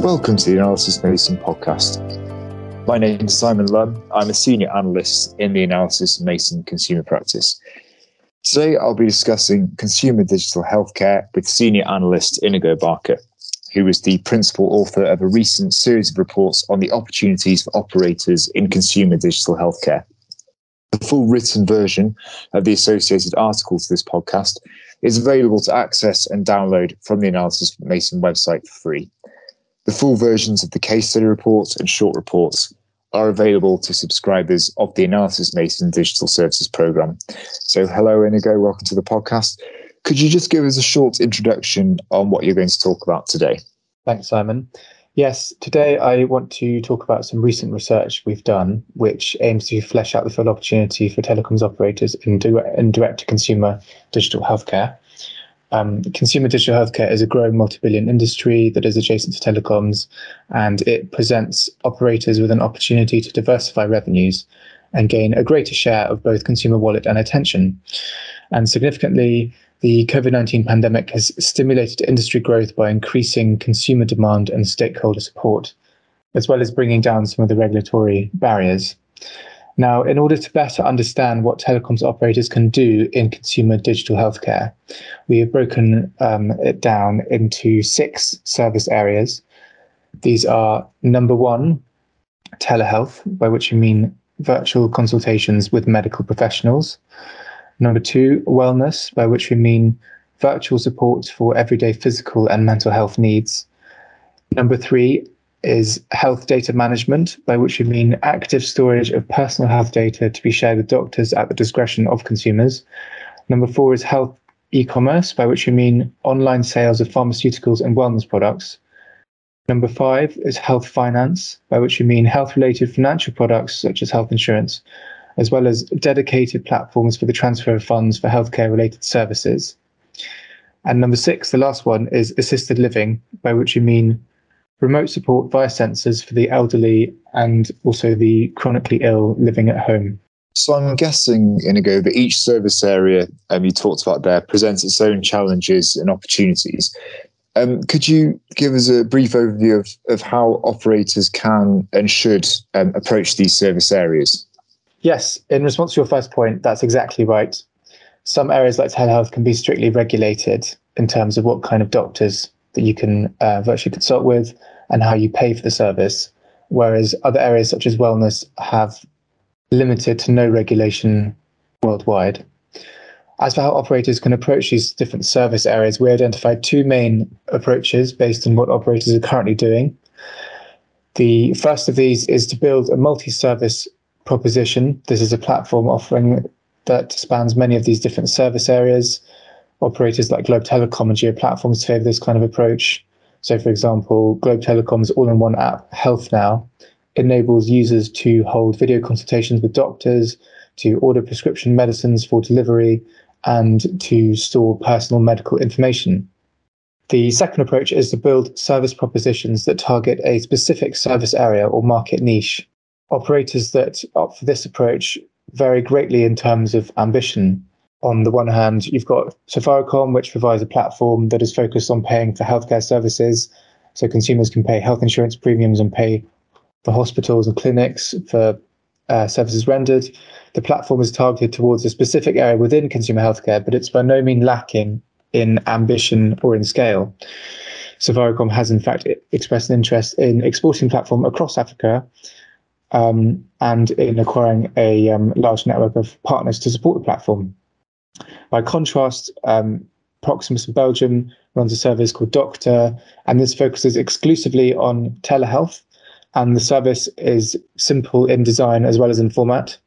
Welcome to the Analyst Mason podcast. My name is Simon Lumb. I'm a senior analyst in the Analyst Mason consumer practice. Today I'll be discussing consumer digital healthcare with senior analyst Inigo Barker, who is the principal author of a recent series of reports on the opportunities for operators in consumer digital healthcare. The full written version of the associated article to this podcast is available to access and download from the Analyst Mason website for free. The full versions of the case study reports and short reports are available to subscribers of the Analyst Mason Digital Services Programme. So hello, Inigo, welcome to the podcast. Could you just give us a short introduction on what you're going to talk about today? Thanks, Simon. Yes, today I want to talk about some recent research we've done, which aims to flesh out the full opportunity for telecoms operators in direct-to-consumer digital healthcare. Consumer digital healthcare is a growing multi-billion industry that is adjacent to telecoms, and it presents operators with an opportunity to diversify revenues and gain a greater share of both consumer wallet and attention. And significantly, the COVID-19 pandemic has stimulated industry growth by increasing consumer demand and stakeholder support, as well as bringing down some of the regulatory barriers. Now, in order to better understand what telecoms operators can do in consumer digital healthcare, we have broken it down into 6 service areas. These are number 1, telehealth, by which we mean virtual consultations with medical professionals. Number 2, wellness, by which we mean virtual support for everyday physical and mental health needs. Number 3 is health data management, by which we mean active storage of personal health data to be shared with doctors at the discretion of consumers. Number 4 is health e-commerce, by which we mean online sales of pharmaceuticals and wellness products. Number 5 is health finance, by which we mean health-related financial products such as health insurance, as well as dedicated platforms for the transfer of funds for healthcare-related services. And number 6, the last one, is assisted living, by which we mean remote support via sensors for the elderly and also the chronically ill living at home. So I'm guessing, Inigo, that each service area you talked about there presents its own challenges and opportunities. Could you give us a brief overview of how operators can and should approach these service areas? Yes, in response to your first point, that's exactly right. Some areas like telehealth can be strictly regulated in terms of what kind of doctors that you can virtually consult with and how you pay for the service, whereas other areas such as wellness have limited to no regulation worldwide. As for how operators can approach these different service areas, we identified 2 main approaches based on what operators are currently doing. The first of these is to build a multi-service proposition. This is a platform offering that spans many of these different service areas. Operators like Globe Telecom and Geo Platforms favour this kind of approach. So, for example, Globe Telecom's all-in-one app, Health Now, enables users to hold video consultations with doctors, to order prescription medicines for delivery, and to store personal medical information. The second approach is to build service propositions that target a specific service area or market niche. Operators that opt for this approach vary greatly in terms of ambition. On the one hand, you've got Safaricom, which provides a platform that is focused on paying for healthcare services. So consumers can pay health insurance premiums and pay for hospitals and clinics for services rendered. The platform is targeted towards a specific area within consumer healthcare, but it's by no means lacking in ambition or in scale. Safaricom has in fact expressed an interest in exporting the platform across Africa and in acquiring a large network of partners to support the platform. By contrast, Proximus in Belgium runs a service called Doctor, and this focuses exclusively on telehealth, and the service is simple in design as well as in format.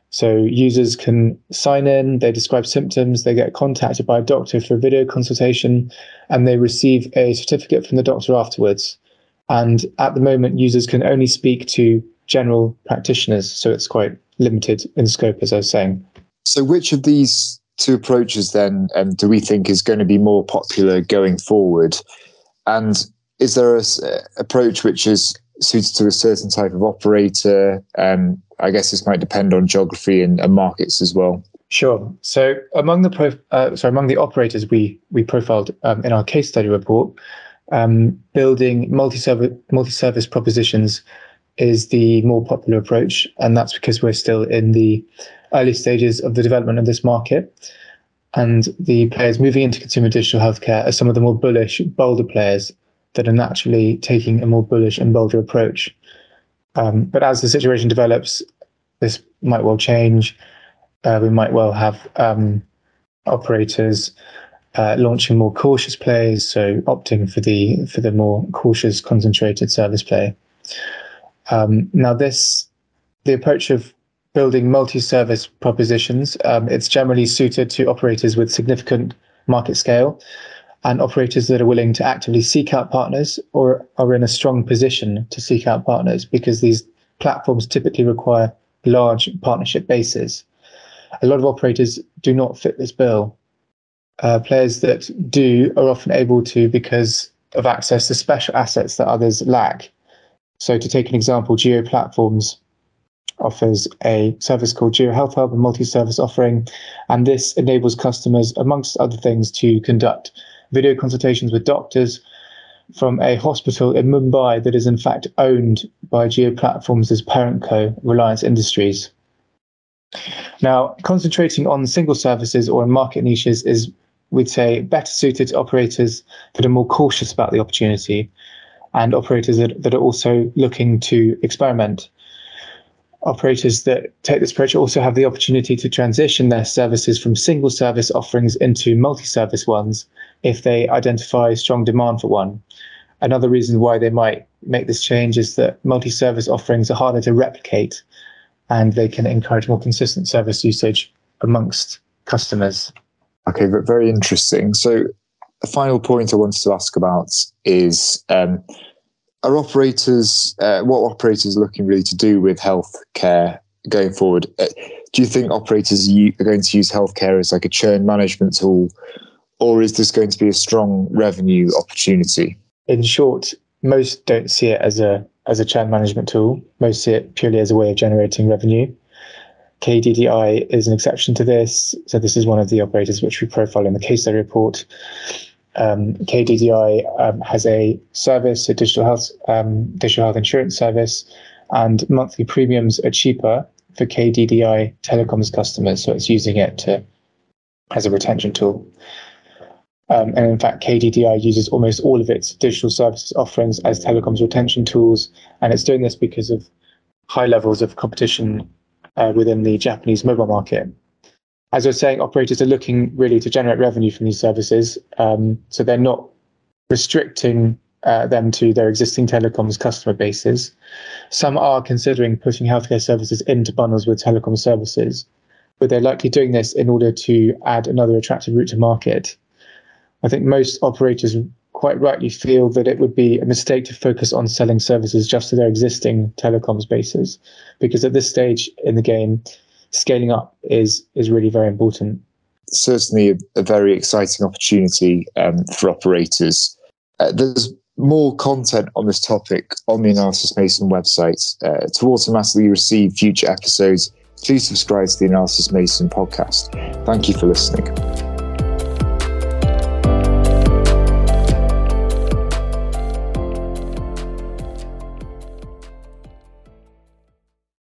So users can sign in, they describe symptoms, they get contacted by a doctor for a video consultation, and they receive a certificate from the doctor afterwards. And at the moment, users can only speak to general practitioners, so it's quite limited in scope, as I was saying. So which of these 2 approaches then do we think is going to be more popular going forward? And is there an approach which is suited to a certain type of operator? I guess this might depend on geography and markets as well. Sure. So among the operators we profiled in our case study report, building multi-service propositions is the more popular approach, and that's because we're still in the early stages of the development of this market. And the players moving into consumer digital healthcare are some of the more bullish, bolder players that are naturally taking a more bullish and bolder approach. But as the situation develops, this might well change. We might well have operators launching more cautious plays, so opting for the more cautious, concentrated service play. Now, the approach of building multi-service propositions, it's generally suited to operators with significant market scale and operators that are willing to actively seek out partners or are in a strong position to seek out partners, because these platforms typically require large partnership bases. A lot of operators do not fit this bill. Players that do are often able to because of access to special assets that others lack. So to take an example, Geo Platforms offers a service called Geo Health Hub, a multi-service offering, and this enables customers, amongst other things, to conduct video consultations with doctors from a hospital in Mumbai that is in fact owned by Geo Platforms' parent co, Reliance Industries. Now, concentrating on single services or in market niches is, we'd say, better suited to operators that are more cautious about the opportunity and operators that are also looking to experiment. Operators that take this approach also have the opportunity to transition their services from single service offerings into multi-service ones if they identify strong demand for one. Another reason why they might make this change is that multi-service offerings are harder to replicate and they can encourage more consistent service usage amongst customers. Okay, but very interesting. So the final point I wanted to ask about is, are operators, what operators are looking really to do with healthcare going forward? Do you think operators are going to use healthcare as like a churn management tool, or is this going to be a strong revenue opportunity? In short, most don't see it as a churn management tool. Most see it purely as a way of generating revenue. KDDI is an exception to this. So this is one of the operators which we profile in the case study report. KDDI has a service, a digital health insurance service, and monthly premiums are cheaper for KDDI telecoms customers. So it's using it as a retention tool. And in fact, KDDI uses almost all of its digital services offerings as telecoms retention tools. And it's doing this because of high levels of competition within the Japanese mobile market. As I was saying, operators are looking really to generate revenue from these services. So they're not restricting them to their existing telecoms customer bases. Some are considering putting healthcare services into bundles with telecom services, but they're likely doing this in order to add another attractive route to market. I think most operators quite rightly feel that it would be a mistake to focus on selling services just to their existing telecoms bases, because at this stage in the game, scaling up is really very important. Certainly a very exciting opportunity for operators. There's more content on this topic on the Analysis Mason website. To automatically receive future episodes, please subscribe to the Analysis Mason podcast. Thank you for listening.